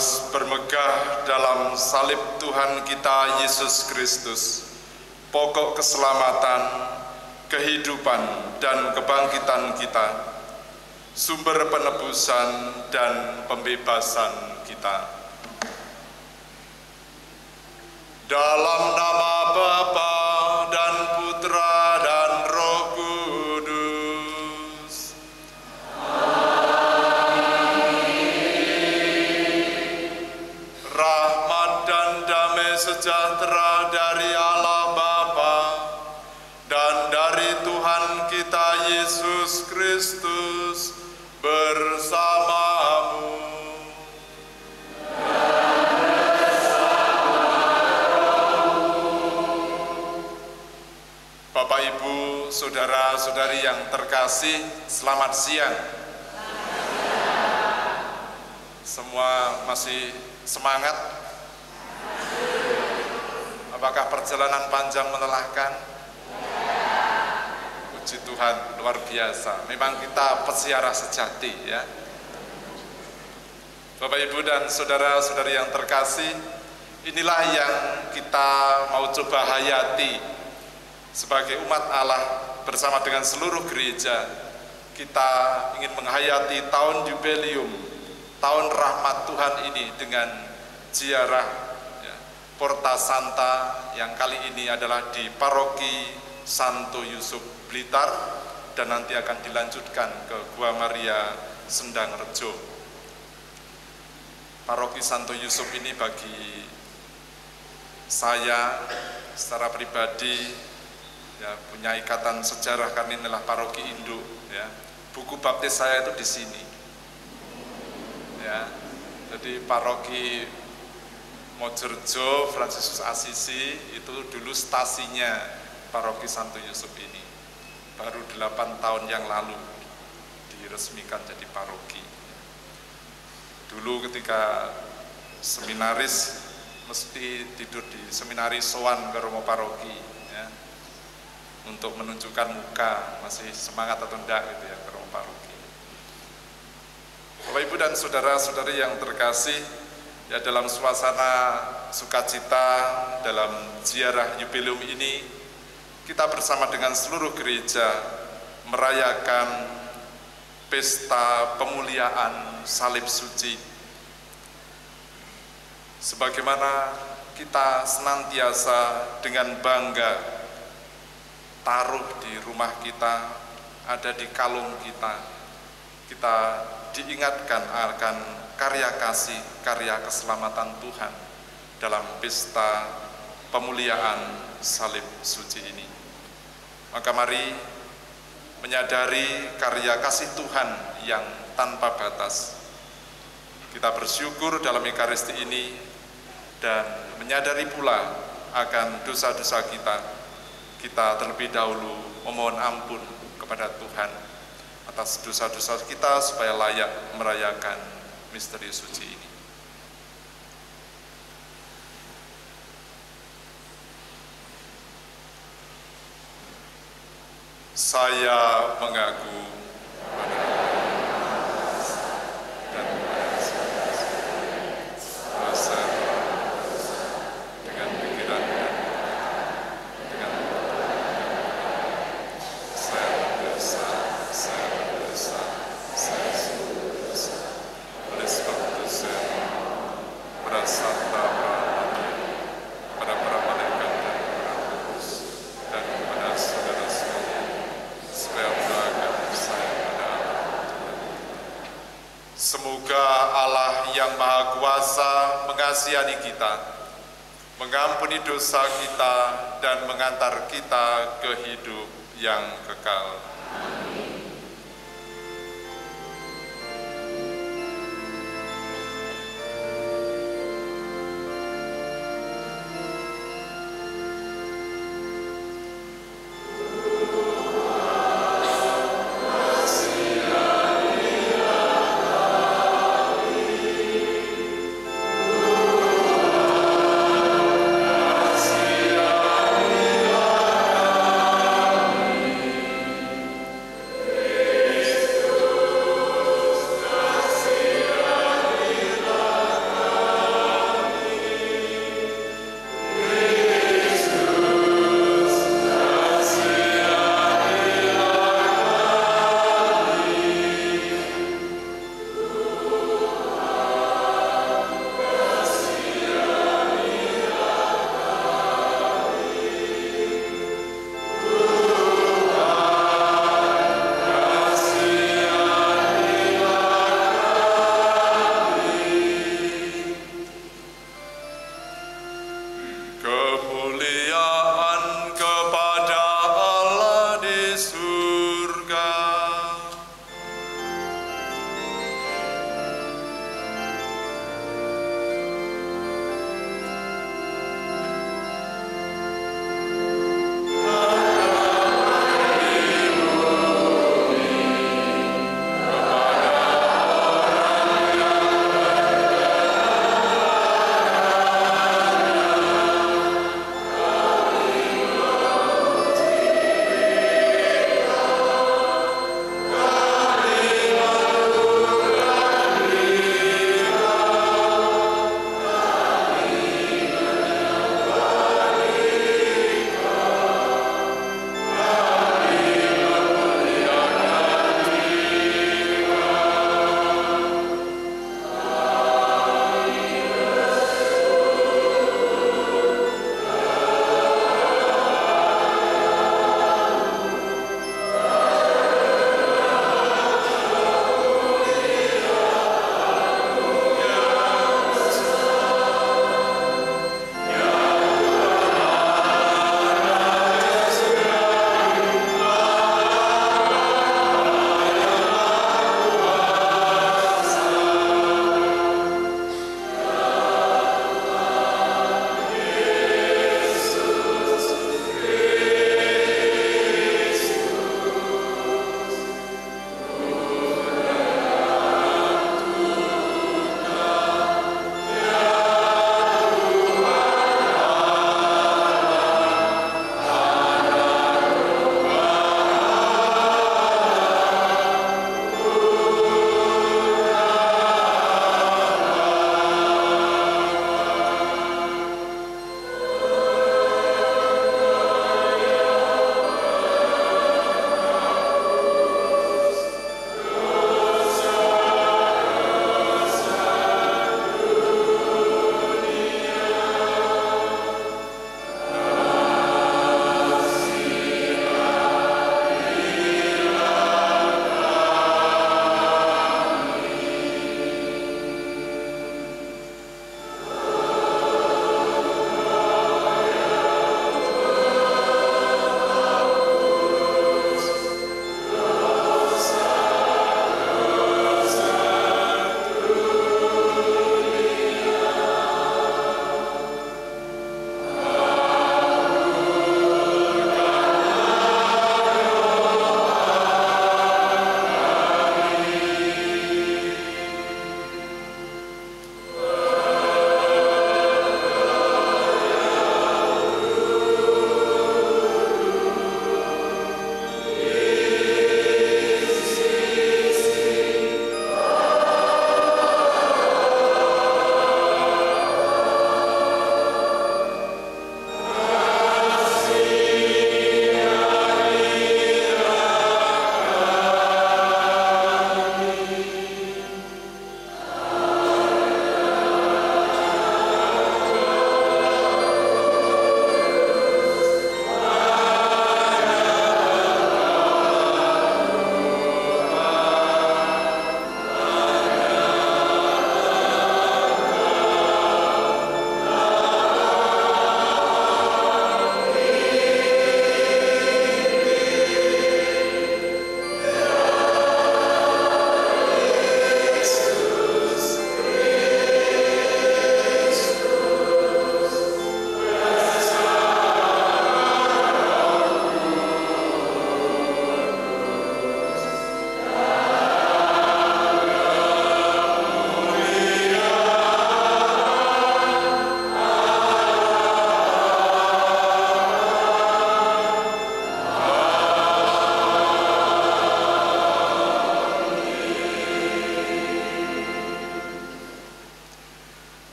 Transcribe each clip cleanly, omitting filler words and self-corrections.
harus bermegah dalam salib Tuhan kita Yesus Kristus, pokok keselamatan, kehidupan, dan kebangkitan kita, sumber penebusan dan pembebasan kita. Dalam nama Bapa dan Putra dan Roh Kudus. Amin. Rahmat dan damai sejahtera dari Allah Bapa dan dari Tuhan kita Yesus Kristus bersamamu. Bapak, Ibu, saudara-saudari yang terkasih, selamat siang. Semua masih semangat? Apakah perjalanan panjang melelahkan? Puji Tuhan, luar biasa. Memang kita peziarah sejati, ya. Bapak, Ibu, dan saudara-saudari yang terkasih, inilah yang kita mau coba hayati sebagai umat Allah bersama dengan seluruh gereja. Kita ingin menghayati tahun jubileum, tahun rahmat Tuhan ini dengan ziarah Porta Santa yang kali ini adalah di Paroki Santo Yusuf Blitar dan nanti akan dilanjutkan ke Gua Maria Sendang Rejo. Paroki Santo Yusuf ini bagi saya secara pribadi ya, punya ikatan sejarah karena inilah paroki induk, ya. Buku baptis saya itu di sini, ya. Jadi paroki Mojorejo Fransiskus Asisi itu dulu stasinya paroki Santo Yusuf ini. Baru 8 tahun yang lalu diresmikan jadi paroki. Dulu ketika seminaris mesti tidur di seminari sowan ke rumah paroki, ya, untuk menunjukkan muka masih semangat atau enggak gitu ya ke rumah paroki. Bapak, Ibu, dan saudara-saudari yang terkasih, ya, dalam suasana sukacita dalam ziarah jubileum ini, kita bersama dengan seluruh gereja merayakan pesta pemuliaan salib suci. Sebagaimana kita senantiasa dengan bangga taruh di rumah kita, ada di kalung kita, kita diingatkan akan karya kasih, karya keselamatan Tuhan dalam pesta pemuliaan salib suci ini. Maka mari menyadari karya kasih Tuhan yang tanpa batas. Kita bersyukur dalam Ekaristi ini dan menyadari pula akan dosa-dosa kita. Kita terlebih dahulu memohon ampun kepada Tuhan atas dosa-dosa kita supaya layak merayakan misteri suci ini. Saya mengaku dan dosa dengan pikiran dan dengan saya berdosa. Oleh sebab itu saya merasa pada para malaikat dan para kudus dan kepada saudara sekalian supaya mendoakan saya pada Allah. Semoga Allah yang Maha Kuasa mengasihani kita, mengampuni dosa kita, dan mengantar kita ke hidup yang kekal. kemuliaan kepada Allah di surga.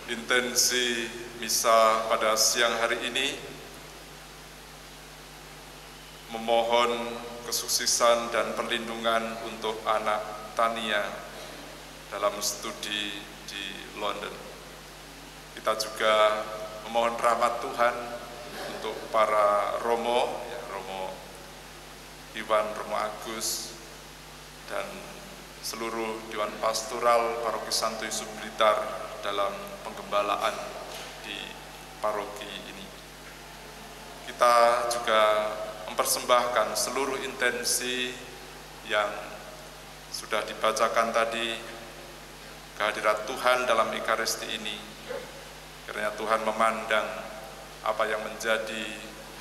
Intensi misa pada siang hari ini memohon kesuksesan dan perlindungan untuk anak Tania dalam studi di London. Kita juga memohon rahmat Tuhan untuk para Romo, Romo Iwan, Romo Agus, dan seluruh Dewan Pastoral Paroki Santo Yusuf Blitar dalam penggembalaan di paroki ini. Kita juga mempersembahkan seluruh intensi yang sudah dibacakan tadi, kehadirat Tuhan dalam Ekaristi ini. Kiranya Tuhan memandang apa yang menjadi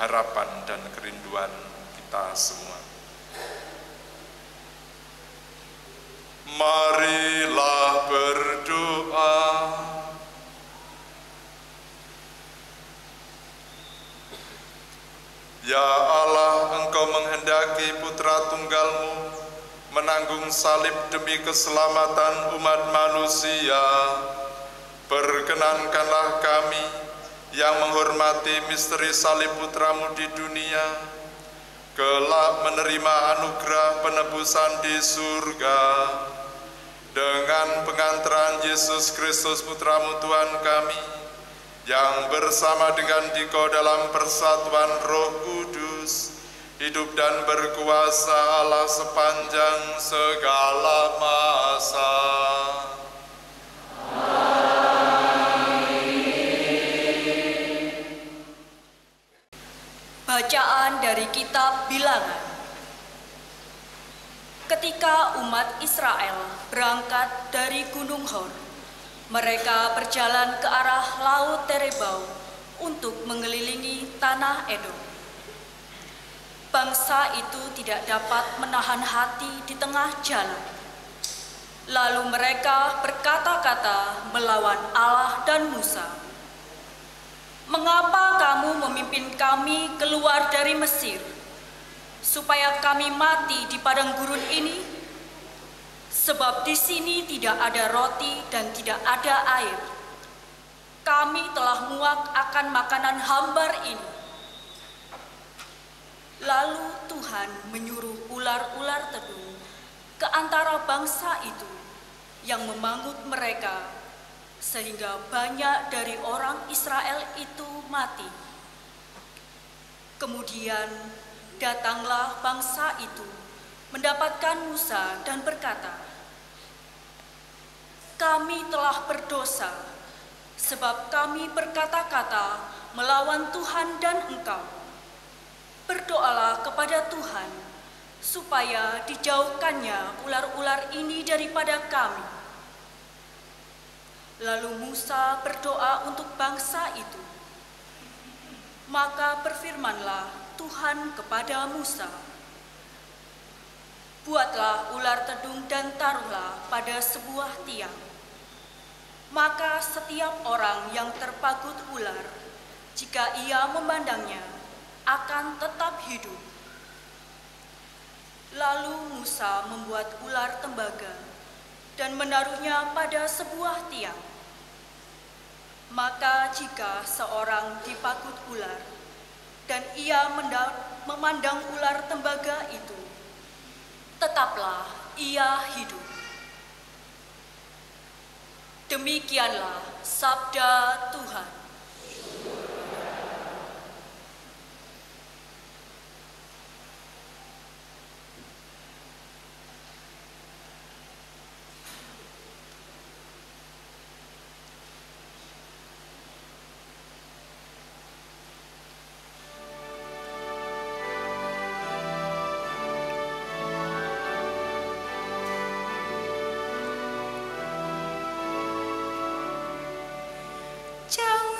harapan dan kerinduan kita semua. Marilah berdoa. Ya Allah, Engkau menghendaki Putra Tunggal-Mu menanggung salib demi keselamatan umat manusia. Perkenankanlah kami yang menghormati misteri salib Putra-Mu di dunia, kelak menerima anugerah penebusan di surga. Dengan pengantaran Yesus Kristus Putra-Mu Tuhan kami, yang bersama dengan Dikau dalam persatuan Roh Kudus, hidup dan berkuasa Allah sepanjang segala masa. Bacaan dari Kitab Bilangan. Ketika umat Israel berangkat dari Gunung Hor, mereka berjalan ke arah Laut Terebau untuk mengelilingi tanah Edom. Bangsa itu tidak dapat menahan hati di tengah jalan. Lalu mereka berkata-kata melawan Allah dan Musa. "Mengapa kamu memimpin kami keluar dari Mesir, supaya kami mati di padang gurun ini? Sebab di sini tidak ada roti dan tidak ada air. Kami telah muak akan makanan hambar ini." Lalu Tuhan menyuruh ular-ular tedung ke antara bangsa itu yang memanggut mereka, sehingga banyak dari orang Israel itu mati. Kemudian datanglah bangsa itu mendapatkan Musa dan berkata, "Kami telah berdosa, sebab kami berkata-kata melawan Tuhan dan Engkau. Berdoalah kepada Tuhan, supaya dijauhkannya ular-ular ini daripada kami." Lalu Musa berdoa untuk bangsa itu. Maka berfirmanlah Tuhan kepada Musa, "Buatlah ular tedung dan taruhlah pada sebuah tiang. Maka setiap orang yang terpagut ular, jika ia memandangnya, akan tetap hidup." Lalu Musa membuat ular tembaga dan menaruhnya pada sebuah tiang. Maka jika seorang dipagut ular dan ia memandang ular tembaga itu, tetaplah ia hidup. Demikianlah sabda Tuhan. Jauh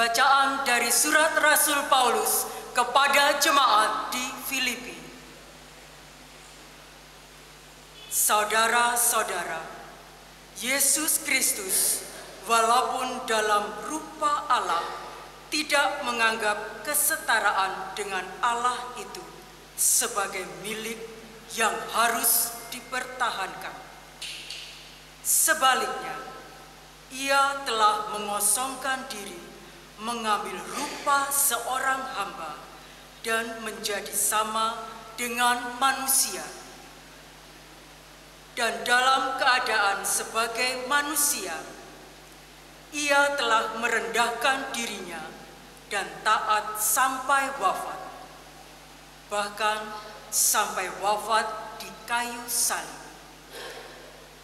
Bacaan dari surat Rasul Paulus kepada jemaat di Filipi. Saudara-saudara, Yesus Kristus walaupun dalam rupa Allah tidak menganggap kesetaraan dengan Allah itu sebagai milik yang harus dipertahankan. Sebaliknya, ia telah mengosongkan diri, mengambil rupa seorang hamba dan menjadi sama dengan manusia. Dan dalam keadaan sebagai manusia, ia telah merendahkan dirinya dan taat sampai wafat, bahkan sampai wafat di kayu salib.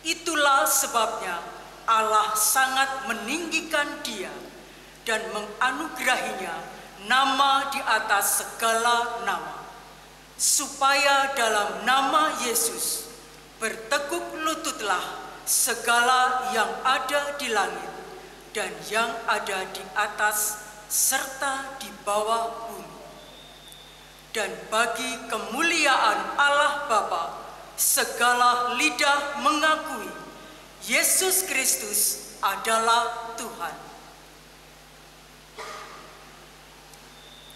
Itulah sebabnya Allah sangat meninggikan dia dan menganugerahinya nama di atas segala nama, supaya dalam nama Yesus bertekuk lututlah segala yang ada di langit dan yang ada di atas serta di bawah bumi. Dan bagi kemuliaan Allah Bapa, segala lidah mengakui Yesus Kristus adalah Tuhan.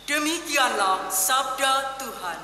Demikianlah sabda Tuhan.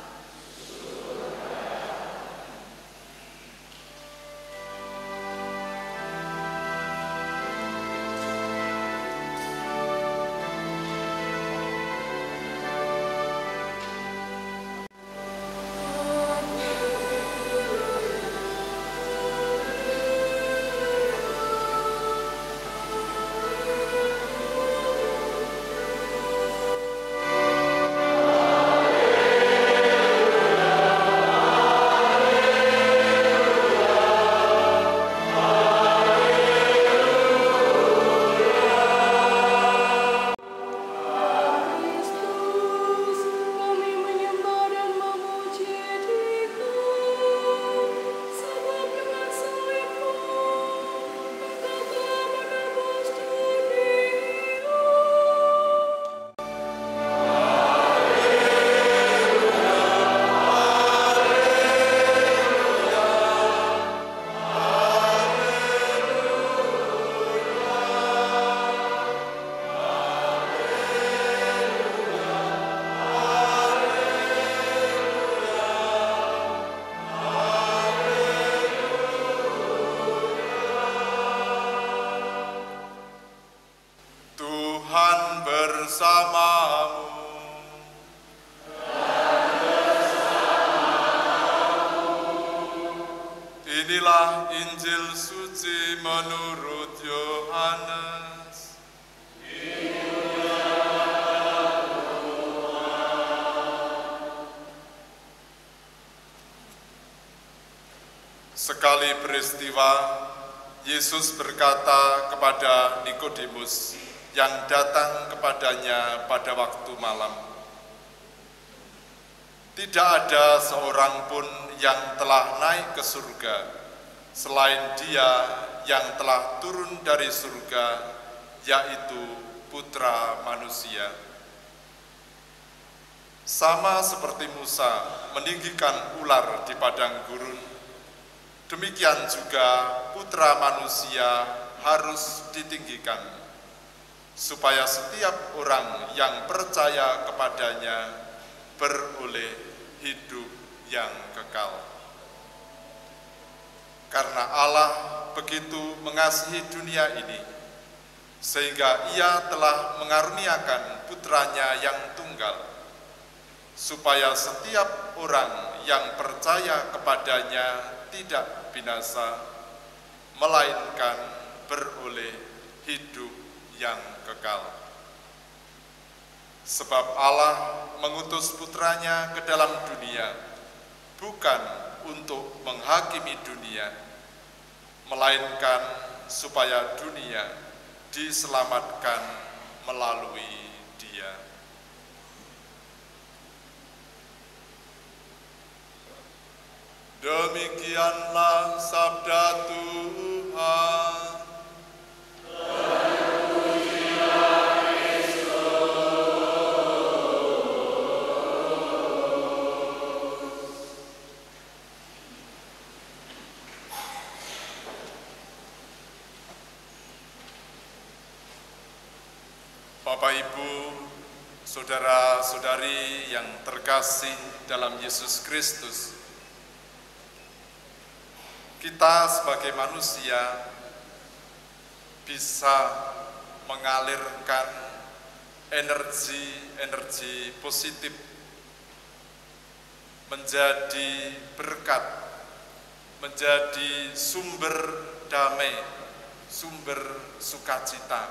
Inilah Injil suci menurut Yohanes. Sekali peristiwa, Yesus berkata kepada Nikodemus yang datang kepadanya pada waktu malam, "Tidak ada seorang pun yang telah naik ke surga selain Dia yang telah turun dari surga, yaitu Putra Manusia. Sama seperti Musa meninggikan ular di padang gurun, demikian juga Putra Manusia harus ditinggikan, supaya setiap orang yang percaya kepadanya beroleh hidup yang kekal. Karena Allah begitu mengasihi dunia ini, sehingga Ia telah mengaruniakan Putranya yang tunggal, supaya setiap orang yang percaya kepadanya tidak binasa, melainkan beroleh hidup yang kekal. Sebab Allah mengutus Putranya ke dalam dunia, bukan untuk menghakimi dunia, melainkan supaya dunia diselamatkan melalui Dia." Demikianlah sabda Tuhan. Terpujilah Kristus. Bapak Ibu, saudara-saudari yang terkasih dalam Yesus Kristus, kita sebagai manusia bisa mengalirkan energi positif menjadi berkat, menjadi sumber damai, sumber sukacita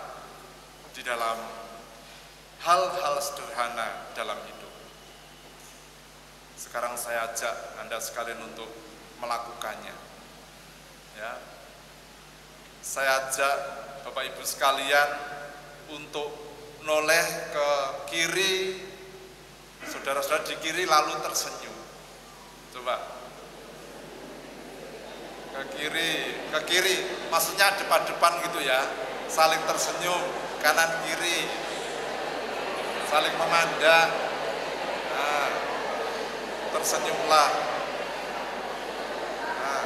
di dalam hal-hal sederhana dalam hidup. Sekarang saya ajak Anda sekalian untuk melakukannya. Ya. Saya ajak Bapak Ibu sekalian untuk noleh ke kiri, saudara-saudara di kiri lalu tersenyum. Coba. Ke kiri, maksudnya depan-depan gitu ya, saling tersenyum, kanan kiri, saling memandang, nah, tersenyumlah. Nah.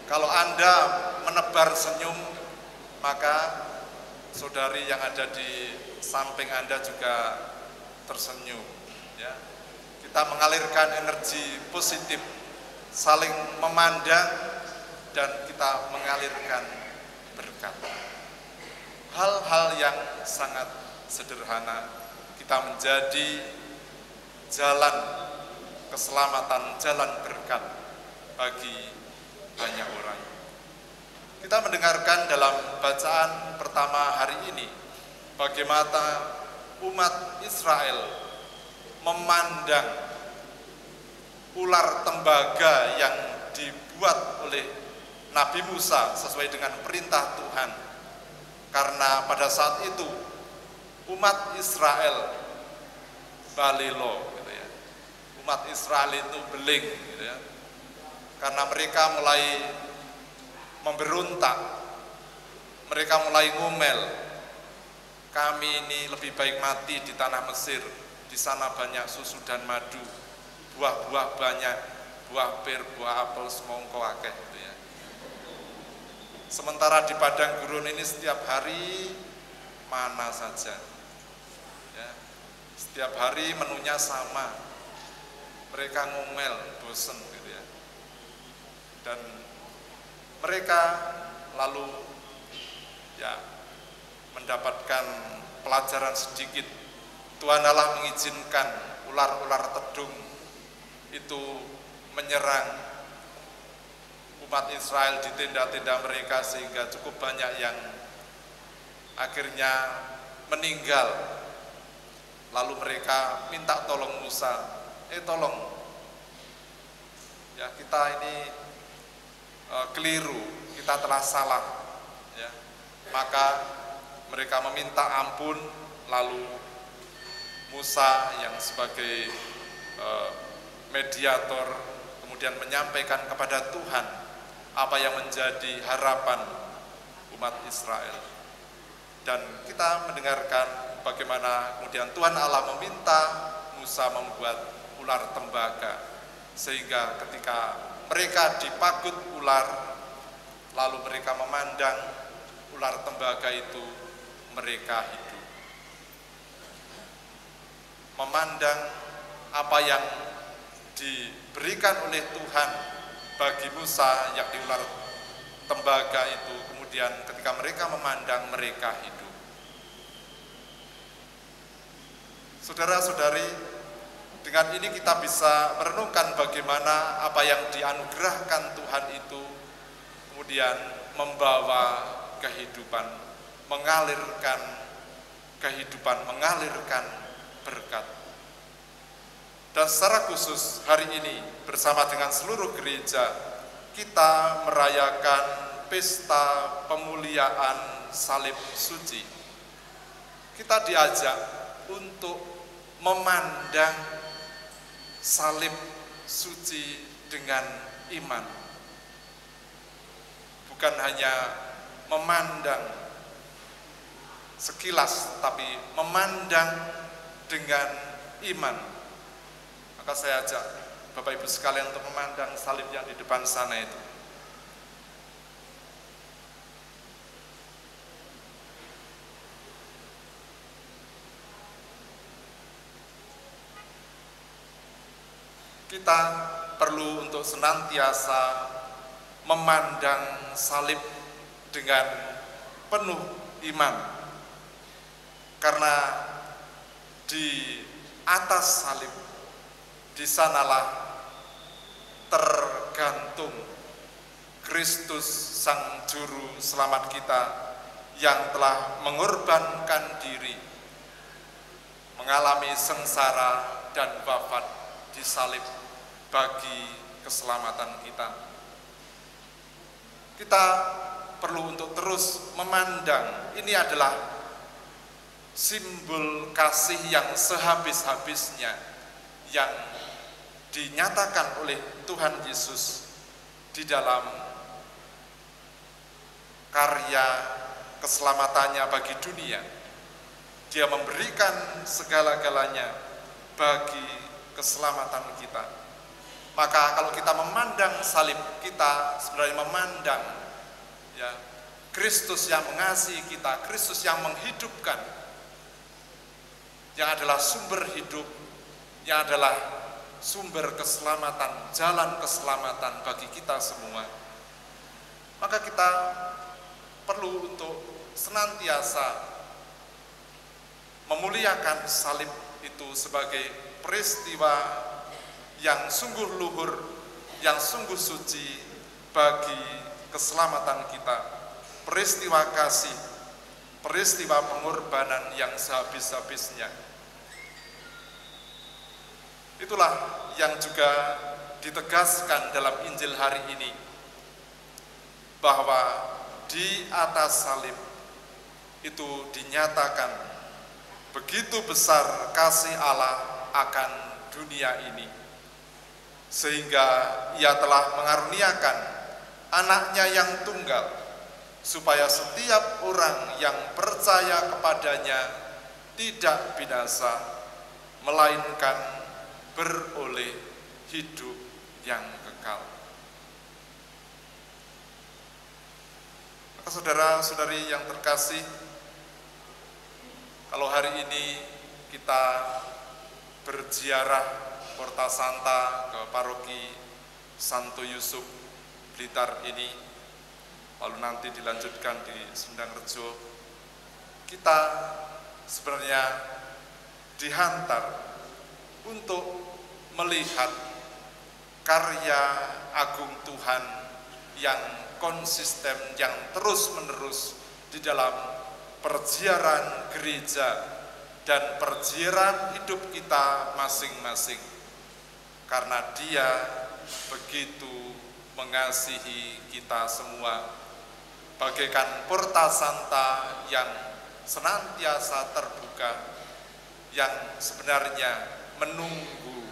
Kalau Anda menebar senyum, maka saudari yang ada di samping Anda juga tersenyum. Ya. Kita mengalirkan energi positif, saling memandang, dan kita mengalirkan berkat. Hal-hal yang sangat sederhana, kita menjadi jalan keselamatan, jalan berkat bagi banyak orang. Kita mendengarkan dalam bacaan pertama hari ini bagaimana umat Israel memandang ular tembaga yang dibuat oleh Nabi Musa sesuai dengan perintah Tuhan. Karena pada saat itu umat Israel balelo, gitu ya. Umat Israel itu beling, gitu ya. Karena mereka mulai memberontak, mereka mulai ngomel, kami ini lebih baik mati di tanah Mesir, di sana banyak susu dan madu, buah-buah banyak, buah pir, buah apel, semongko akeh, gitu ya. Sementara di padang gurun ini setiap hari mana saja, ya. Setiap hari menunya sama, mereka ngomel, bosen, gitu ya. Dan mereka lalu ya mendapatkan pelajaran sedikit. Tuhan Allah mengizinkan ular-ular tedung itu menyerang umat Israel di tenda-tenda mereka sehingga cukup banyak yang akhirnya meninggal. Lalu mereka minta tolong Musa, tolong ya, kita ini keliru, kita telah salah, ya. Maka mereka meminta ampun, lalu Musa yang sebagai mediator kemudian menyampaikan kepada Tuhan apa yang menjadi harapan umat Israel. Dan kita mendengarkan bagaimana kemudian Tuhan Allah meminta Musa membuat ular tembaga, sehingga ketika mereka dipagut ular, lalu mereka memandang ular tembaga itu, mereka hidup. Memandang apa yang diberikan oleh Tuhan bagi Musa, yakni ular tembaga itu, kemudian ketika mereka memandang, mereka hidup. Saudara-saudari, dengan ini kita bisa merenungkan bagaimana apa yang dianugerahkan Tuhan itu kemudian membawa kehidupan, mengalirkan kehidupan, mengalirkan berkat. Dan secara khusus hari ini bersama dengan seluruh gereja kita merayakan pesta pemuliaan salib suci. Kita diajak untuk memandang salib suci dengan iman. Bukan hanya memandang sekilas, tapi memandang dengan iman. Maka saya ajak Bapak Ibu sekalian untuk memandang salib yang di depan sana itu. Kita perlu untuk senantiasa memandang salib dengan penuh iman, karena di atas salib di sanalah tergantung Kristus Sang Juru Selamat kita yang telah mengorbankan diri, mengalami sengsara dan wafat di salib bagi keselamatan kita. Kita perlu untuk terus memandang ini adalah simbol kasih yang sehabis-habisnya yang dinyatakan oleh Tuhan Yesus di dalam karya keselamatannya bagi dunia. Dia memberikan segala-galanya bagi keselamatan kita. Maka kalau kita memandang salib, kita sebenarnya memandang ya Kristus yang mengasihi kita, Kristus yang menghidupkan, yang adalah sumber hidup, yang adalah sumber keselamatan, jalan keselamatan bagi kita semua. Maka kita perlu untuk senantiasa memuliakan salib itu sebagai peristiwa yang sungguh luhur, yang sungguh suci bagi keselamatan kita, peristiwa kasih, peristiwa pengorbanan yang sehabis-habisnya. Itulah yang juga ditegaskan dalam Injil hari ini, bahwa di atas salib itu dinyatakan begitu besar kasih Allah akan dunia ini, sehingga Ia telah mengaruniakan anaknya yang tunggal, supaya setiap orang yang percaya kepadanya tidak binasa, melainkan beroleh hidup yang kekal. Maka saudara-saudari yang terkasih, kalau hari ini kita berziarah Porta Santa ke paroki Santo Yusuf Blitar ini, lalu nanti dilanjutkan di Sendangrejo, kita sebenarnya dihantar untuk melihat karya agung Tuhan yang konsisten, yang terus-menerus di dalam perziaran gereja dan perziaran hidup kita masing-masing, karena Dia begitu mengasihi kita semua, bagaikan Porta Santa yang senantiasa terbuka, yang sebenarnya menunggu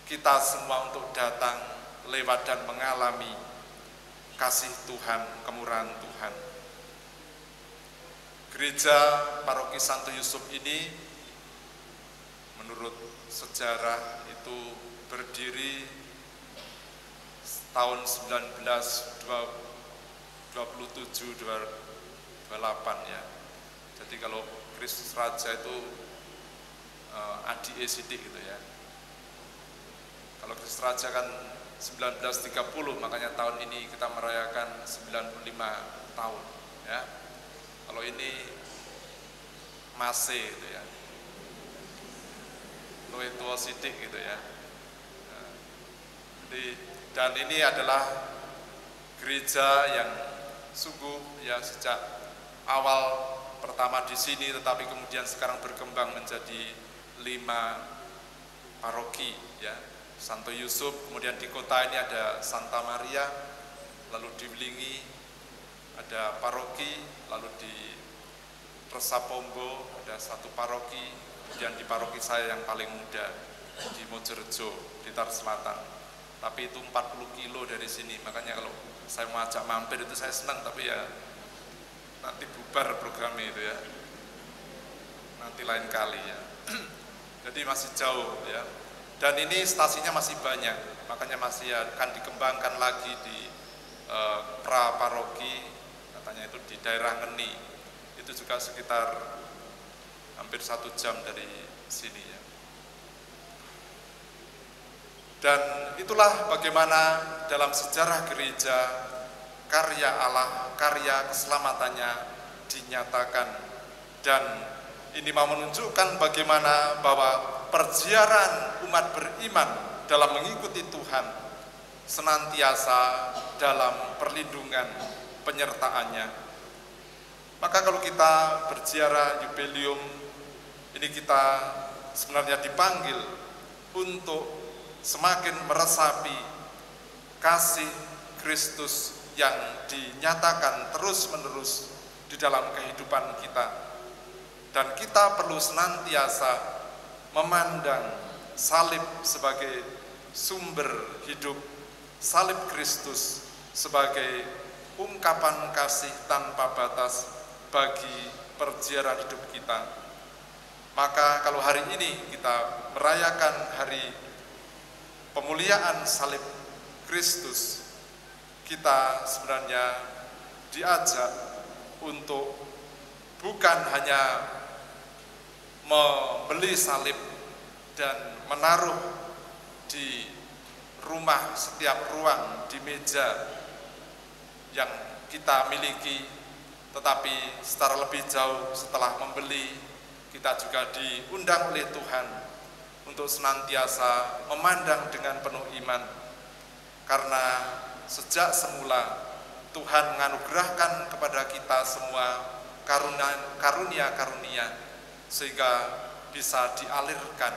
kita semua untuk datang lewat dan mengalami kasih Tuhan, kemurahan Tuhan. Gereja Paroki Santo Yusuf ini menurut sejarah itu berdiri tahun 1927-28 ya. Jadi kalau Kristus Raja itu adik sidik gitu ya. Kalau Kristus Raja kan 1930, makanya tahun ini kita merayakan 95 tahun ya. Kalau ini masih gitu ya, luwih tua sidik gitu ya. Dan ini adalah gereja yang sungguh ya sejak awal pertama di sini, tetapi kemudian sekarang berkembang menjadi 5 paroki ya. Santo Yusuf, kemudian di kota ini ada Santa Maria, lalu di Wlingi ada paroki, lalu di Resapombo ada 1 paroki, kemudian di paroki saya yang paling muda di Mojorejo, Blitar Selatan. Tapi itu 40 kilo dari sini, makanya kalau saya mau ajak mampir itu saya senang, tapi ya nanti bubar programnya itu ya, nanti lain kali ya. Jadi masih jauh ya. Dan ini stasiunnya masih banyak, makanya masih akan dikembangkan lagi di pra-paroki, katanya itu di daerah Ngeni, itu juga sekitar hampir 1 jam dari sini ya. Dan itulah bagaimana dalam sejarah gereja karya Allah, karya keselamatannya dinyatakan. Dan ini mau menunjukkan bagaimana bahwa perziaran umat beriman dalam mengikuti Tuhan senantiasa dalam perlindungan penyertaannya. Maka kalau kita berziarah jubileum, ini kita sebenarnya dipanggil untuk semakin meresapi kasih Kristus yang dinyatakan terus-menerus di dalam kehidupan kita. Dan kita perlu senantiasa memandang salib sebagai sumber hidup, salib Kristus sebagai ungkapan kasih tanpa batas bagi perziaran hidup kita. Maka kalau hari ini kita merayakan hari pemuliaan salib Kristus, kita sebenarnya diajak untuk bukan hanya membeli salib dan menaruh di rumah setiap ruang, di meja yang kita miliki, tetapi secara lebih jauh setelah membeli, kita juga diundang oleh Tuhan untuk senantiasa memandang dengan penuh iman, karena sejak semula Tuhan menganugerahkan kepada kita semua karunia-karunia sehingga bisa dialirkan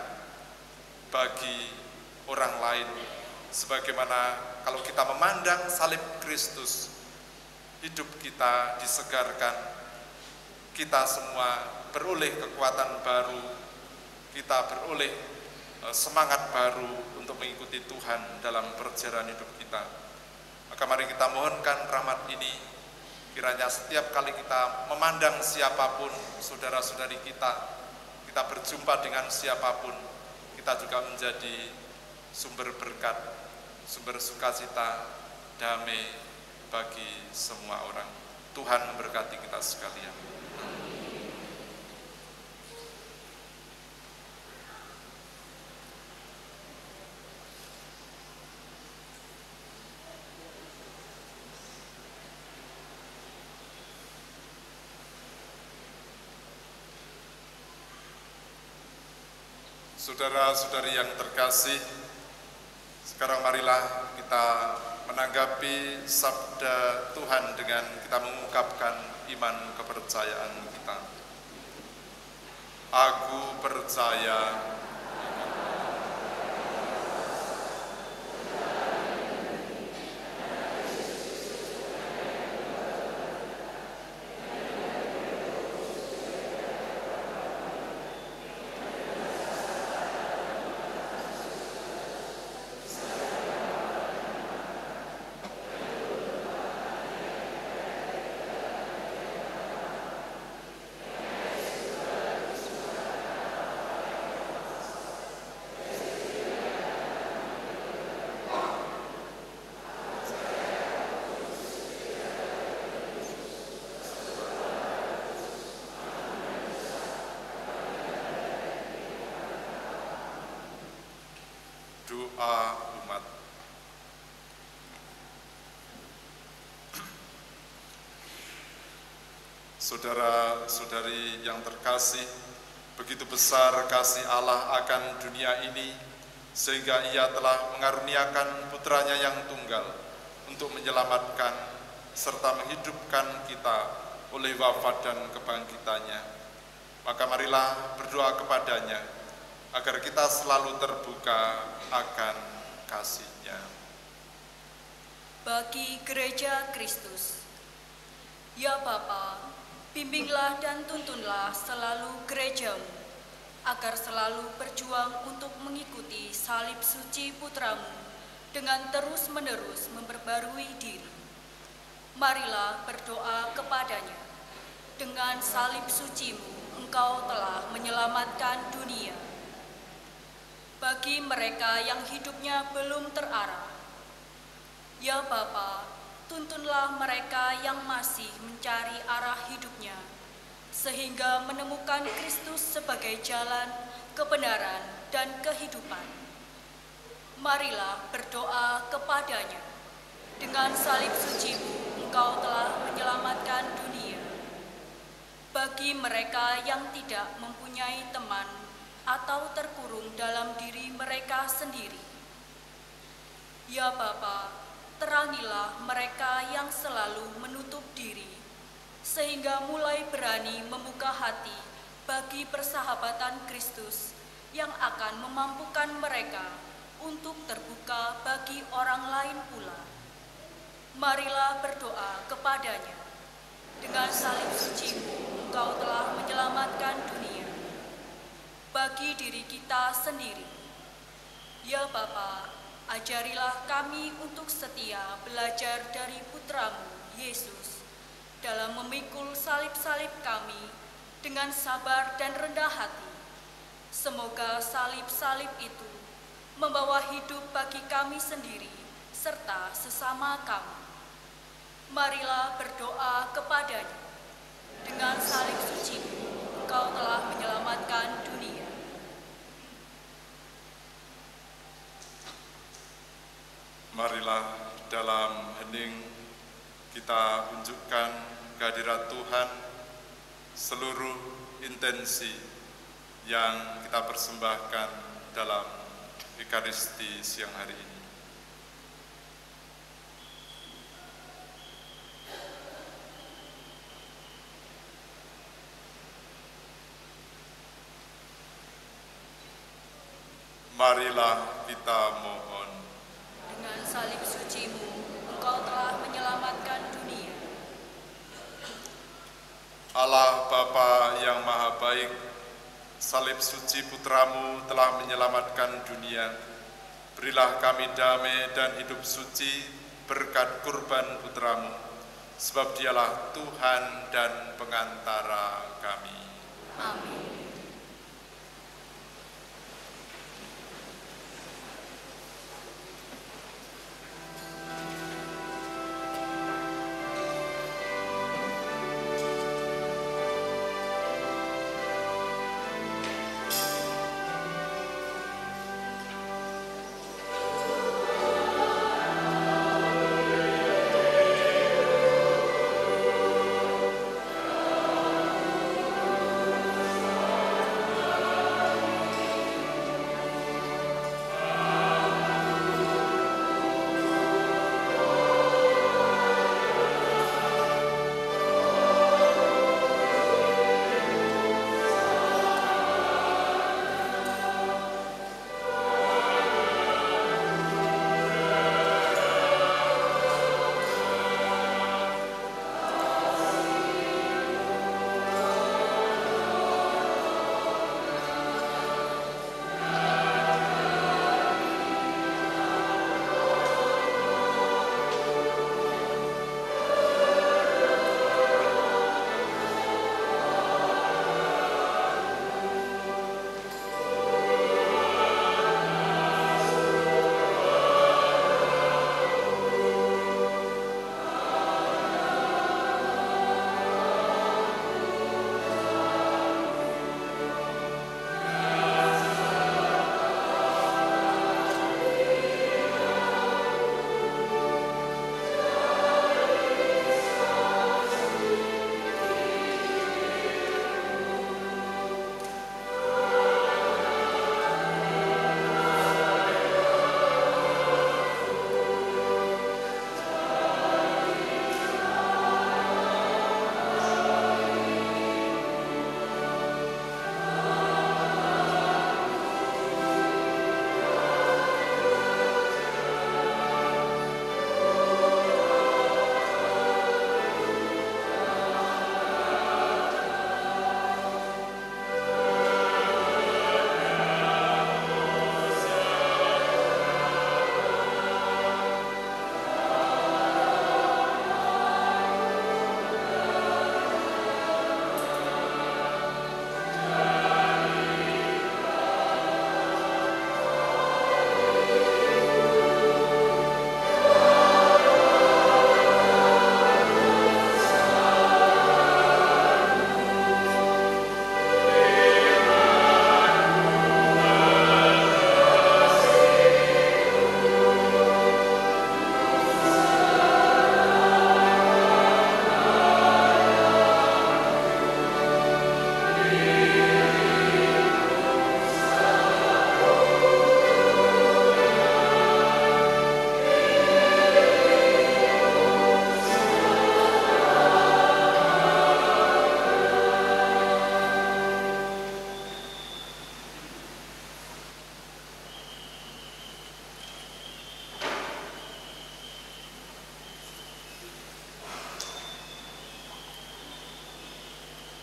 bagi orang lain. Sebagaimana kalau kita memandang salib Kristus, hidup kita disegarkan, kita semua beroleh kekuatan baru, kita beroleh semangat baru untuk mengikuti Tuhan dalam perjalanan hidup kita. Maka mari kita mohonkan rahmat ini, kiranya setiap kali kita memandang siapapun, saudara-saudari kita berjumpa dengan siapapun, kita juga menjadi sumber berkat, sumber sukacita, damai bagi semua orang. Tuhan memberkati kita sekalian. Saudara-saudari yang terkasih, sekarang marilah kita menanggapi sabda Tuhan dengan kita mengungkapkan iman kepercayaan kita. Aku percaya doa umat. Saudara-saudari yang terkasih, begitu besar kasih Allah akan dunia ini, sehingga Ia telah mengaruniakan putranya yang tunggal untuk menyelamatkan serta menghidupkan kita oleh wafat dan kebangkitannya. Maka marilah berdoa kepadanya, agar kita selalu terbuka akan kasih-Nya. Bagi Gereja Kristus, ya Bapa, bimbinglah dan tuntunlah selalu gerejamu, agar selalu berjuang untuk mengikuti salib suci putramu dengan terus-menerus memperbarui diri. Marilah berdoa kepadanya, dengan salib sucimu Engkau telah menyelamatkan dunia. bagi mereka yang hidupnya belum terarah. Ya Bapa, tuntunlah mereka yang masih mencari arah hidupnya, sehingga menemukan Kristus sebagai jalan, kebenaran, dan kehidupan. Marilah berdoa kepadanya. Dengan salib suci-Mu, Engkau telah menyelamatkan dunia. Bagi mereka yang tidak mempunyai teman atau terkurung dalam diri mereka sendiri, ya Bapa, terangilah mereka yang selalu menutup diri, sehingga mulai berani membuka hati bagi persahabatan Kristus yang akan memampukan mereka untuk terbuka bagi orang lain pula. Marilah berdoa kepadanya. Dengan salib suci-Mu, Engkau telah menyelamatkan dunia. Bagi diri kita sendiri, ya Bapa, ajarilah kami untuk setia belajar dari Putra-Mu, Yesus, dalam memikul salib-salib kami dengan sabar dan rendah hati. Semoga salib-salib itu membawa hidup bagi kami sendiri serta sesama kami. Marilah berdoa kepadanya. Dengan salib suci-Mu, Engkau telah menyelamatkan dunia. Marilah dalam hening kita unjukkan kehadirat Tuhan, seluruh intensi yang kita persembahkan dalam Ekaristi siang hari ini. Marilah kita mohon. Dengan salib suci-Mu, Engkau telah menyelamatkan dunia. Allah Bapa yang Maha Baik, salib suci Putra-Mu telah menyelamatkan dunia. Berilah kami damai dan hidup suci berkat kurban Putra-Mu, sebab Dialah Tuhan dan pengantara kami. Amin.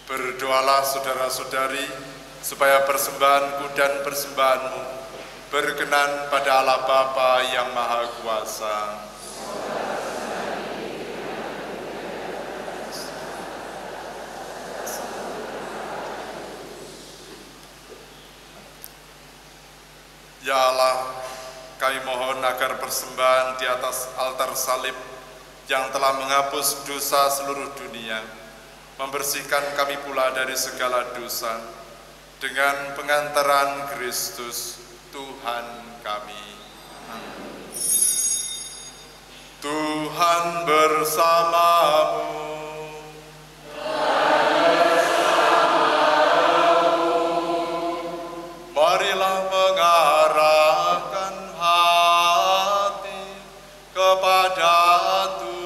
Berdoalah saudara-saudari, supaya persembahanku dan persembahanmu berkenan pada Allah Bapa yang Maha Kuasa. Ya Allah, kami mohon agar persembahan di atas altar salib yang telah menghapus dosa seluruh dunia, membersihkan kami pula dari segala dosa, dengan pengantaran Kristus Tuhan kami. Tuhan bersamamu. Marilah mengarahkan hati kepada Tuhan.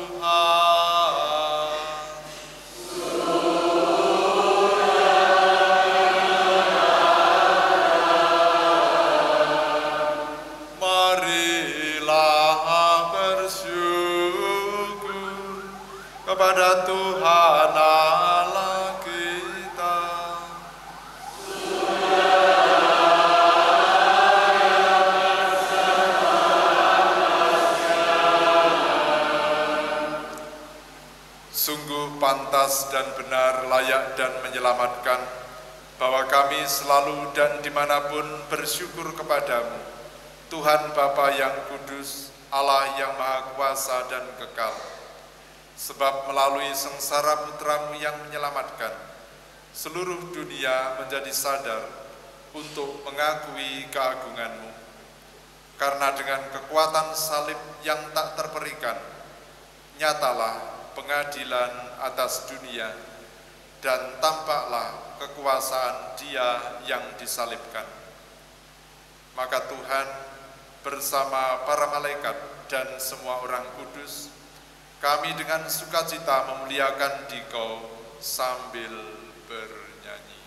Marilah bersyukur kepada Tuhan Allah kita. Sungguh pantas dan benar, layak dan menyelamatkan, bahwa kami selalu dan dimanapun bersyukur kepadamu, Tuhan Bapa yang kudus, Allah yang Maha Kuasa dan kekal. Sebab melalui sengsara putramu yang menyelamatkan, seluruh dunia menjadi sadar untuk mengakui keagunganmu. Karena dengan kekuatan salib yang tak terperikan, nyatalah pengadilan atas dunia, dan tampaklah kekuasaan Dia yang disalibkan. Maka Tuhan bersama para malaikat dan semua orang kudus, kami dengan sukacita memuliakan Dikau sambil bernyanyi.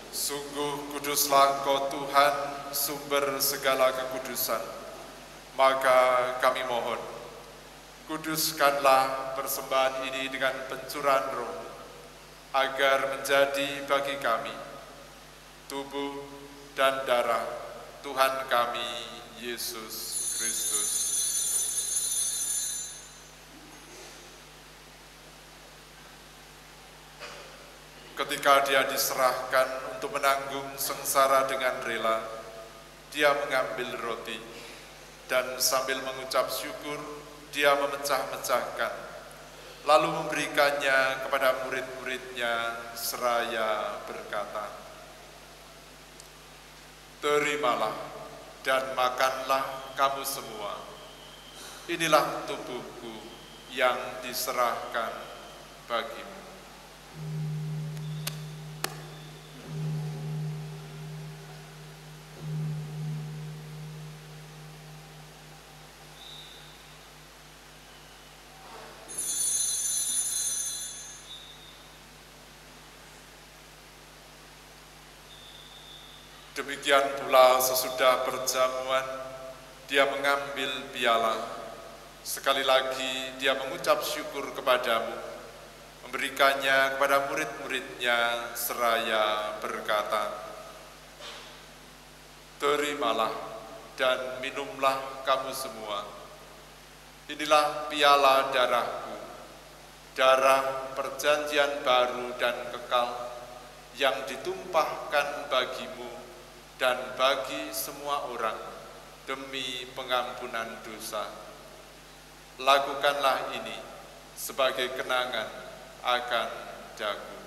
Sungguh kuduslah Engkau Tuhan, sumber segala kekudusan. Maka kami mohon, kuduskanlah persembahan ini dengan pencurahan Roh, agar menjadi bagi kami tubuh dan darah Tuhan kami Yesus Kristus. Ketika Dia diserahkan untuk menanggung sengsara dengan rela, Dia mengambil roti, dan sambil mengucap syukur, Dia memecah-mecahkan, lalu memberikannya kepada murid-muridnya seraya berkata, "Terimalah dan makanlah kamu semua. Inilah tubuhku yang diserahkan bagimu." Demikian pula sesudah perjamuan, Dia mengambil piala. Sekali lagi Dia mengucap syukur kepadamu, memberikannya kepada murid-muridnya seraya berkata, "Terimalah dan minumlah kamu semua. Inilah piala darahku, darah perjanjian baru dan kekal yang ditumpahkan bagimu dan bagi semua orang demi pengampunan dosa. Lakukanlah ini sebagai kenangan akan daku."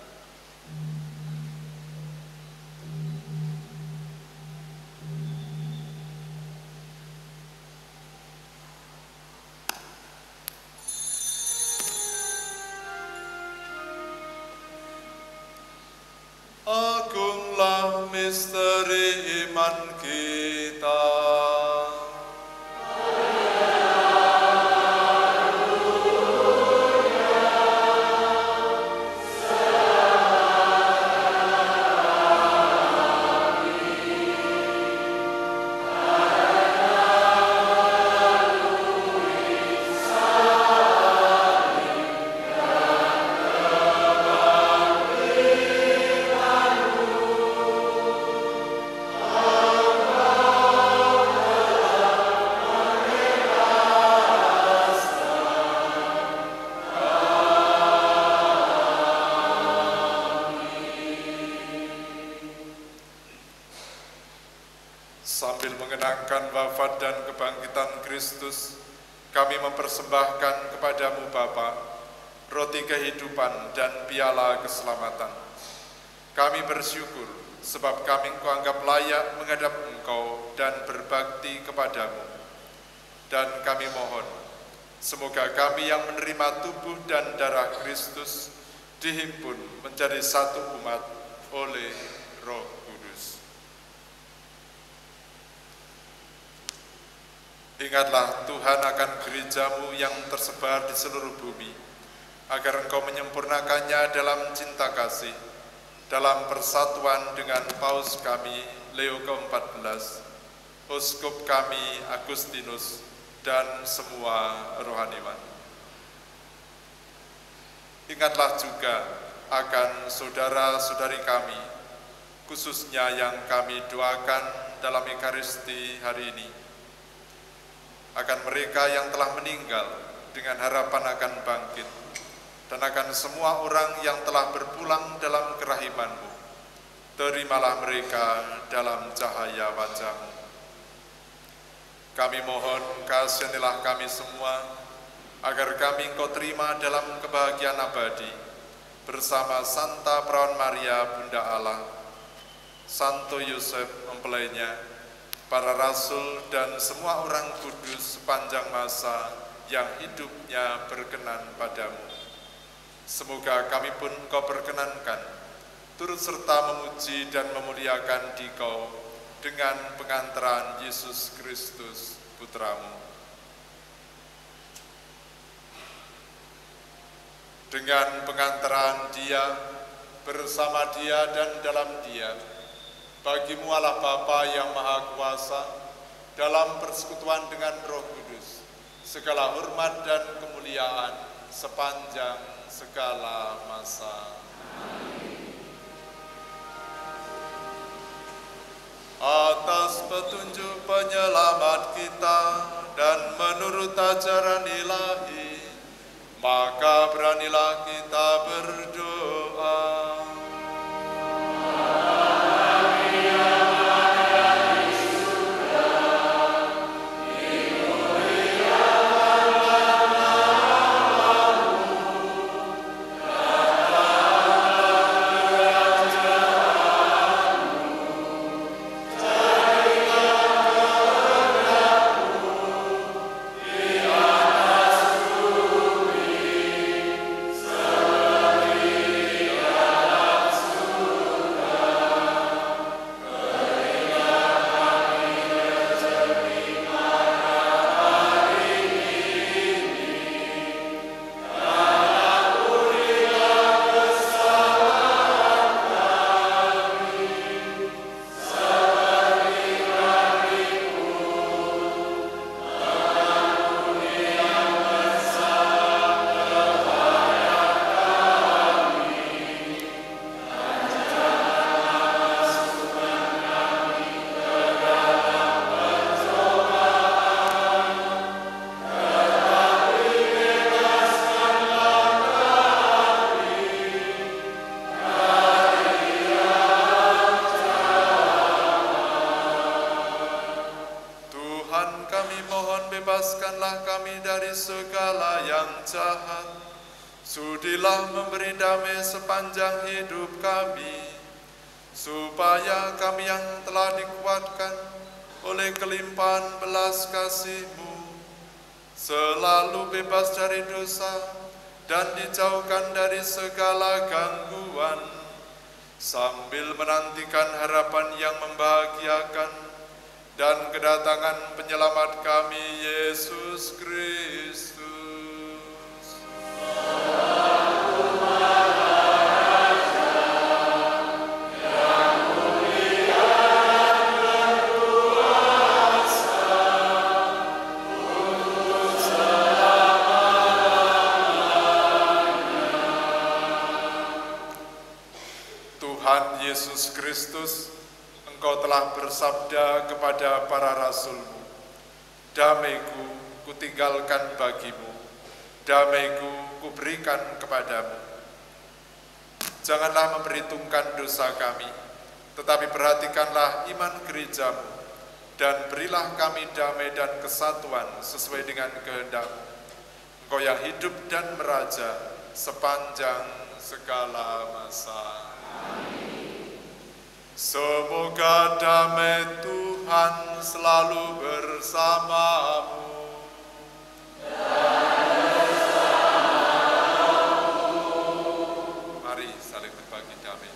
Agunglah misteri iman kita. Sambil mengenangkan wafat dan kebangkitan Kristus, kami mempersembahkan kepadamu Bapa, roti kehidupan dan piala keselamatan. Kami bersyukur sebab kami Engkau anggap layak menghadap Engkau dan berbakti kepadamu. Dan kami mohon, semoga kami yang menerima tubuh dan darah Kristus dihimpun menjadi satu umat oleh Roh Kudus. Ingatlah Tuhan akan gerejamu yang tersebar di seluruh bumi, agar Engkau menyempurnakannya dalam cinta kasih, dalam persatuan dengan Paus kami Leo ke-14, Uskup kami Agustinus, dan semua rohaniwan. Ingatlah juga akan saudara-saudari kami, khususnya yang kami doakan dalam Ekaristi hari ini, akan mereka yang telah meninggal dengan harapan akan bangkit, dan akan semua orang yang telah berpulang dalam kerahiman-Mu. Terimalah mereka dalam cahaya wajah-Mu. Kami mohon, kasihanilah kami semua, agar kami Engkau terima dalam kebahagiaan abadi, bersama Santa Perawan Maria, Bunda Allah, Santo Yosef mempelainya, para rasul dan semua orang kudus sepanjang masa yang hidupnya berkenan padamu. Semoga kami pun Engkau perkenankan, turut serta memuji dan memuliakan Dikau dengan pengantaran Yesus Kristus, Putramu. Dengan pengantaran Dia, bersama Dia dan dalam Dia, bagimu Allah Bapa yang Maha Kuasa, dalam persekutuan dengan Roh Kudus, segala hormat dan kemuliaan sepanjang segala masa. Amin. Atas petunjuk penyelamat kita dan menurut ajaran ilahi, maka beranilah kita berdoa. Amin. Sudilah memberi damai sepanjang hidup kami, supaya kami yang telah dikuatkan oleh kelimpahan belas kasih-Mu, selalu bebas dari dosa dan dijauhkan dari segala gangguan, sambil menantikan harapan yang membahagiakan dan kedatangan penyelamat kami, Yesus Kristus. Tuhan Yesus Kristus, Engkau telah bersabda kepada para rasul-Mu, damai-Ku kutinggalkan bagi-Mu, damai-Ku kuberikan kepadamu. Janganlah memperhitungkan dosa kami, tetapi perhatikanlah iman gereja-Mu, dan berilah kami damai dan kesatuan sesuai dengan kehendak-Mu. Engkau yang hidup dan meraja sepanjang segala masa. Semoga damai Tuhan selalu bersamamu. Mari saling berbagi damai.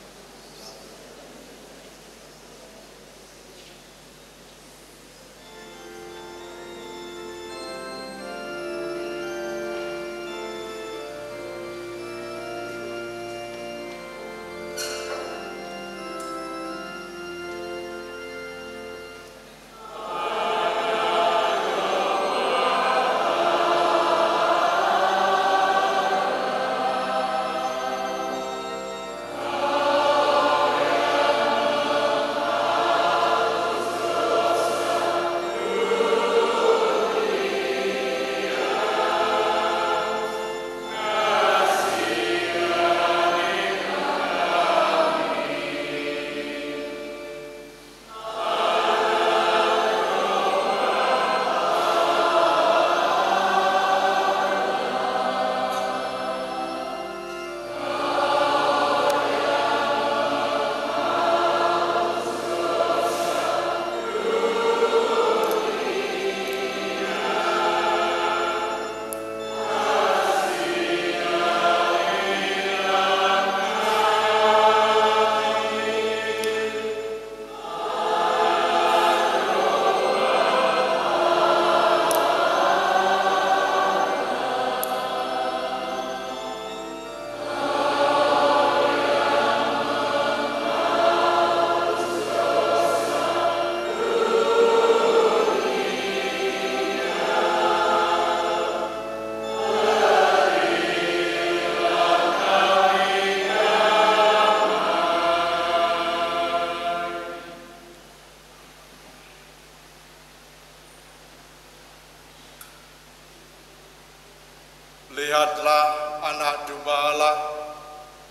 Lihatlah anak domba Allah,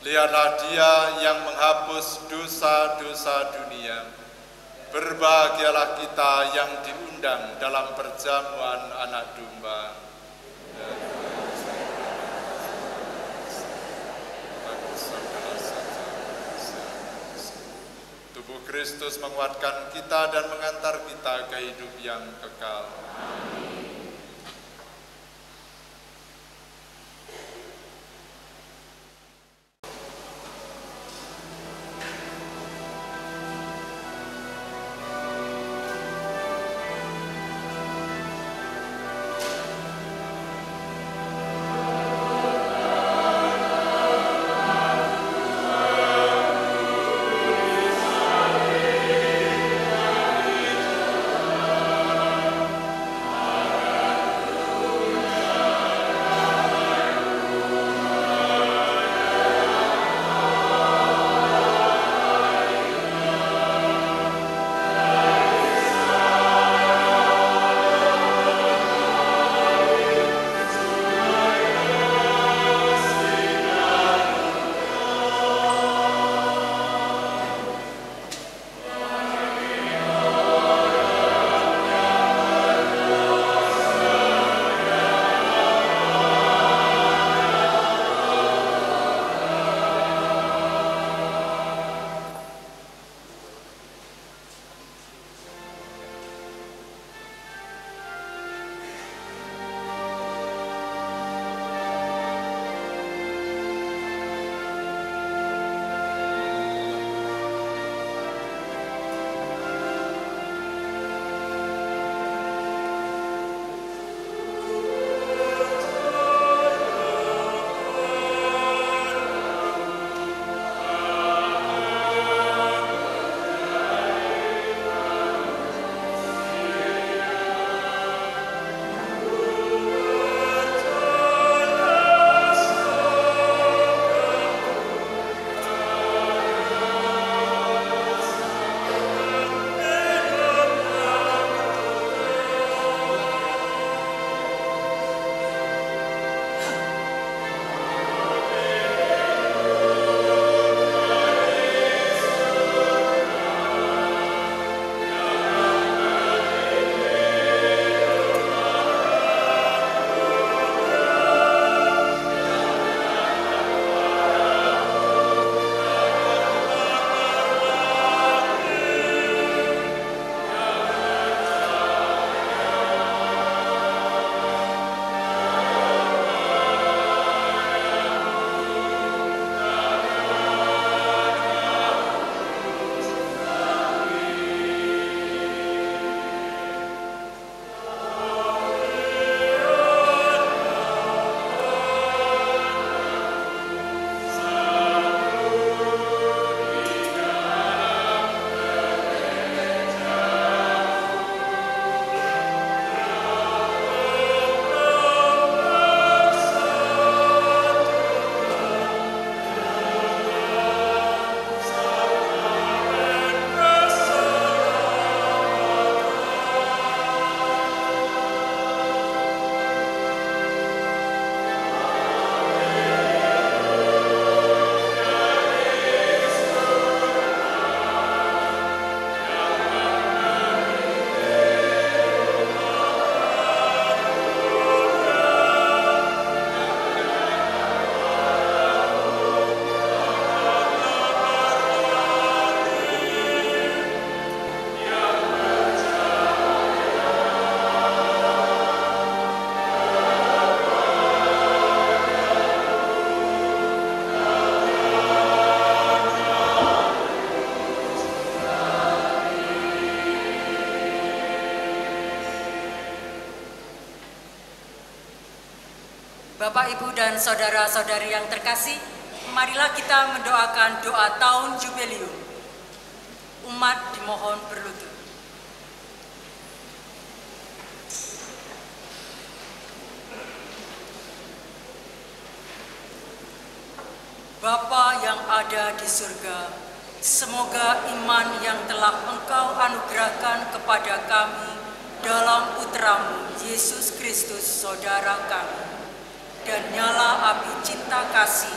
lihatlah Dia yang menghapus dosa-dosa dunia. Berbahagialah kita yang diundang dalam perjamuan anak domba. Tubuh Kristus menguatkan kita dan mengantar kita ke hidup yang kekal. Amin. Bapak, Ibu, dan saudara-saudari yang terkasih, marilah kita mendoakan doa tahun jubilium. Umat dimohon berlutut. Bapa yang ada di surga, semoga iman yang telah Engkau anugerahkan kepada kami dalam Putra-Mu, Yesus Kristus, Saudara kami, dan nyala api cinta kasih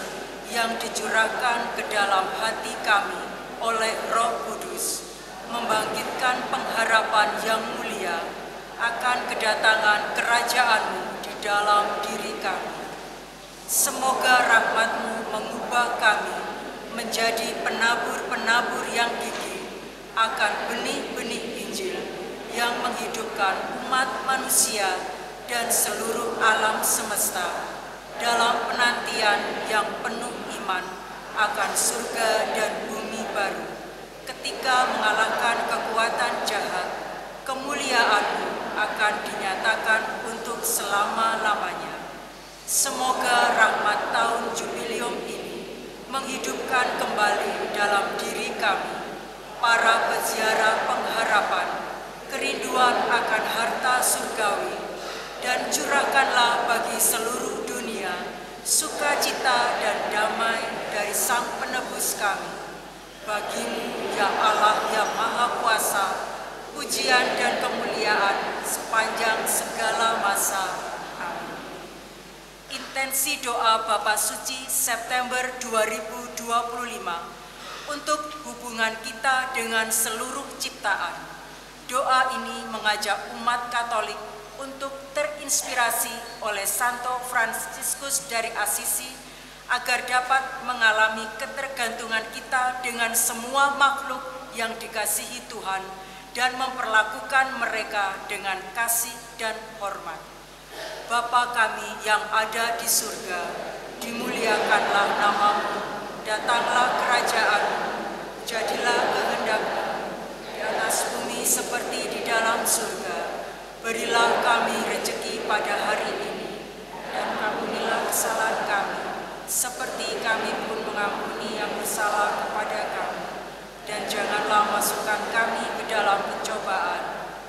yang dicurahkan ke dalam hati kami oleh Roh Kudus, membangkitkan pengharapan yang mulia akan kedatangan kerajaan-Mu di dalam diri kami. Semoga rahmat-Mu mengubah kami menjadi penabur-penabur yang gigih akan benih-benih Injil yang menghidupkan umat manusia dan seluruh alam semesta dalam penantian yang penuh iman akan surga dan bumi baru. Ketika mengalahkan kekuatan jahat, kemuliaan-Mu akan dinyatakan untuk selama-lamanya. Semoga rahmat tahun jubilium ini menghidupkan kembali dalam diri kami, para peziarah pengharapan, kerinduan akan harta surgawi, dan curahkanlah bagi seluruh dunia sukacita dan damai dari Sang Penebus kami. Bagi-Mu, ya Allah yang Maha Kuasa, pujian dan kemuliaan sepanjang segala masa. Intensi doa Bapa Suci September 2025 untuk hubungan kita dengan seluruh ciptaan. Doa ini mengajak umat Katolik untuk terinspirasi oleh Santo Fransiskus dari Assisi agar dapat mengalami ketergantungan kita dengan semua makhluk yang dikasihi Tuhan dan memperlakukan mereka dengan kasih dan hormat. Bapa kami yang ada di surga, dimuliakanlah nama-Mu, datanglah kerajaan-Mu, jadilah kehendak-Mu di atas bumi seperti di dalam surga. Berilah kami rezeki pada hari ini, dan ampunilah kesalahan kami, seperti kami pun mengampuni yang bersalah kepada kami. Dan janganlah masukkan kami ke dalam pencobaan,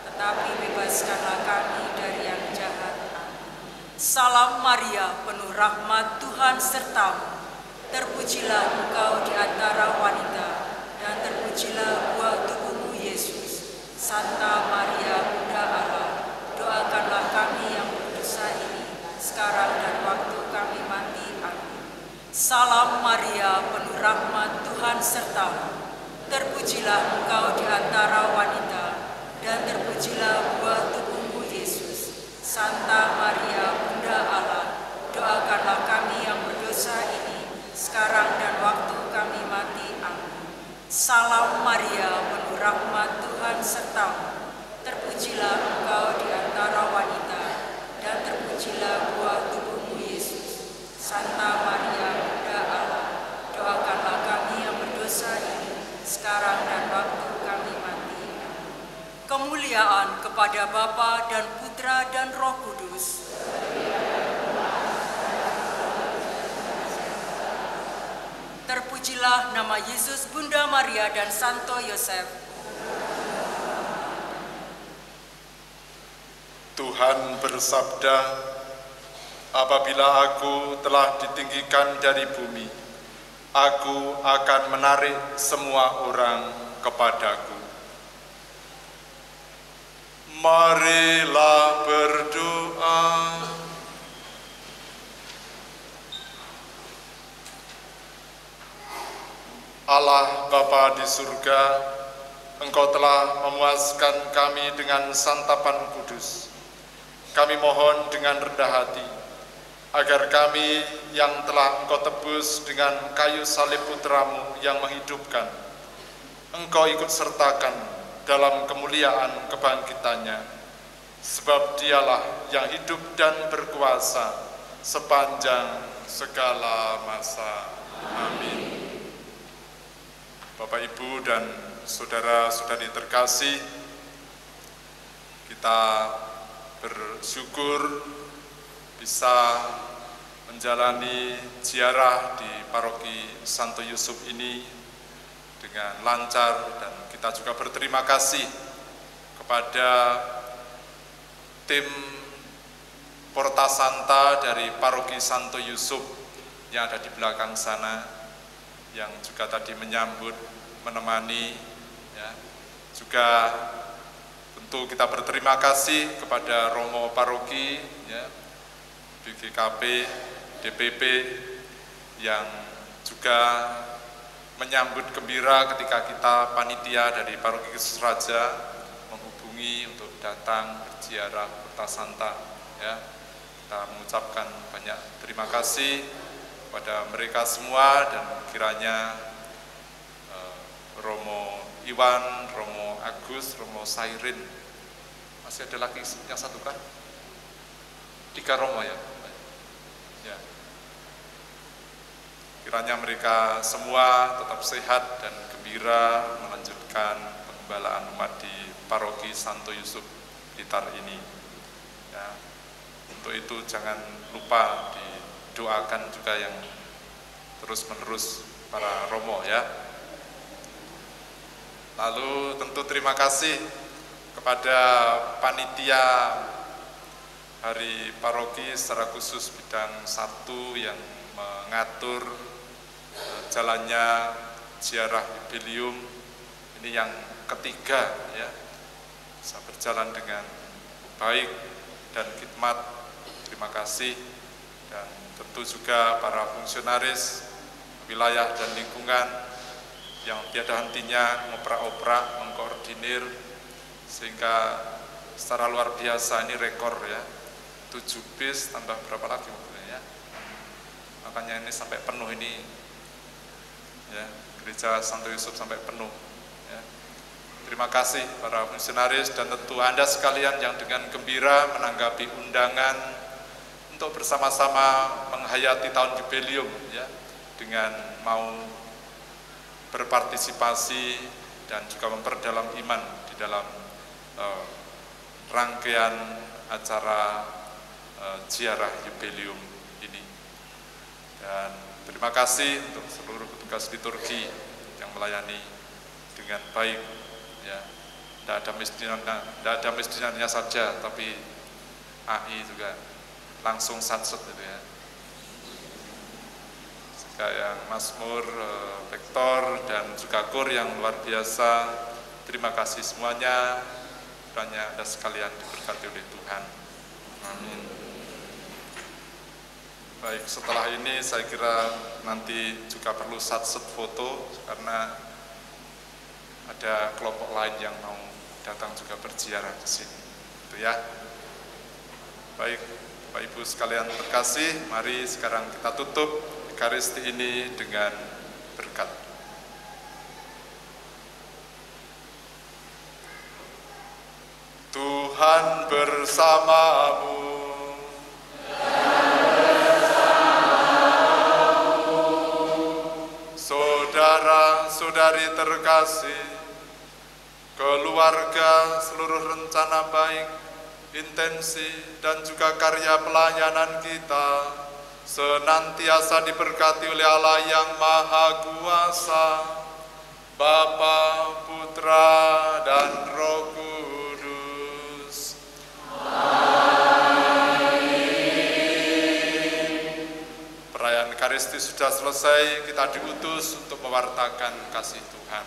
tetapi bebaskanlah kami dari yang jahat. Salam Maria, penuh rahmat, Tuhan serta-Mu. Terpujilah Engkau di antara wanita, dan terpujilah buah tubuh-Mu, Yesus. Santa Maria, Bunda Allah, doakanlah kami yang berdosa ini, sekarang dan waktu kami mati. Amin. Salam Maria, penuh rahmat, Tuhan serta-Mu. Terpujilah Engkau di antara wanita, dan terpujilah buah tubuh-Mu, Yesus. Santa Maria, Bunda Allah, doakanlah kami yang berdosa ini, sekarang dan waktu kami mati. Amin. Salam Maria, penuh rahmat, Tuhan serta-Mu. Terpujilah Engkau di antara wanita, dan terpujilah buah tubuh-Mu, Yesus. Santa Maria, Bunda Allah, doakanlah kami yang berdosa ini, sekarang dan waktu kami mati. Kemuliaan kepada Bapa dan Putra dan Roh Kudus. Terpujilah nama Yesus, Bunda Maria, dan Santo Yosef. Tuhan bersabda, apabila aku telah ditinggikan dari bumi, aku akan menarik semua orang kepadaku. Marilah berdoa. Allah Bapa di surga, Engkau telah memuaskan kami dengan santapan kudus. Kami mohon dengan rendah hati, agar kami yang telah Engkau tebus dengan kayu salib Putra-Mu yang menghidupkan, Engkau ikut sertakan dalam kemuliaan kebangkitannya, sebab Dialah yang hidup dan berkuasa sepanjang segala masa. Amin. Bapak, Ibu, dan saudara-saudari terkasih, kita bersyukur bisa menjalani ziarah di Paroki Santo Yusuf ini dengan lancar, dan kita juga berterima kasih kepada tim Porta Santa dari Paroki Santo Yusuf yang ada di belakang sana, yang juga tadi menyambut, menemani, ya. Juga tentu kita berterima kasih kepada Romo Paroki, ya, BGKP, DPP, yang juga menyambut gembira ketika kita panitia dari Paroki Yesus Raja menghubungi untuk datang berziarah Porta Santa, ya. Kita mengucapkan banyak terima kasih kepada mereka semua, dan kiranya Romo Iwan, Romo Agus, Romo Sairin, masih ada lagi yang satu kan? 3 Romo ya? Ya. Kiranya mereka semua tetap sehat dan gembira melanjutkan pengembalaan umat di Paroki Santo Yusuf Blitar ini. Ya. Untuk itu jangan lupa didoakan juga yang terus-menerus para Romo, ya. Lalu tentu terima kasih kepada panitia Hari Paroki secara khusus bidang 1 yang mengatur jalannya ziarah jubileum ini yang ketiga, ya, bisa berjalan dengan baik dan khidmat. Terima kasih, dan tentu juga para fungsionaris wilayah dan lingkungan yang tiada hentinya ngoprak-oprak, mengkoordinir, sehingga secara luar biasa ini rekor, ya, 7 bis tambah berapa lagi mobilnya, ya. Makanya ini sampai penuh ini, ya, gereja Santo Yusuf sampai penuh, ya. Terima kasih para fungsionaris, dan tentu Anda sekalian yang dengan gembira menanggapi undangan untuk bersama-sama menghayati tahun jubileum, ya, dengan mau berpartisipasi dan juga memperdalam iman di dalam rangkaian acara ziarah jubileum ini. Dan terima kasih untuk seluruh petugas liturgi yang melayani dengan baik, ya. Tidak ada misdinannya saja, tapi AI juga langsung satset gitu, ya. Yang Mazmur, rektor, dan juga kor yang luar biasa. Terima kasih semuanya. Kiranya Anda sekalian diberkati oleh Tuhan. Amin. Baik, setelah ini saya kira nanti juga perlu satset foto, karena ada kelompok lain yang mau datang juga berziarah di sini. Itu, ya. Baik, Bapak Ibu sekalian terkasih, mari sekarang kita tutup Ekaristi ini dengan berkat. Tuhan bersamamu. Saudara-saudari terkasih, keluarga, seluruh rencana baik, intensi, dan juga karya pelayanan kita senantiasa diberkati oleh Allah yang Maha Kuasa, Bapa, Putra, dan Roh Kudus. Amin. Perayaan Ekaristi sudah selesai, kita diutus untuk mewartakan kasih Tuhan.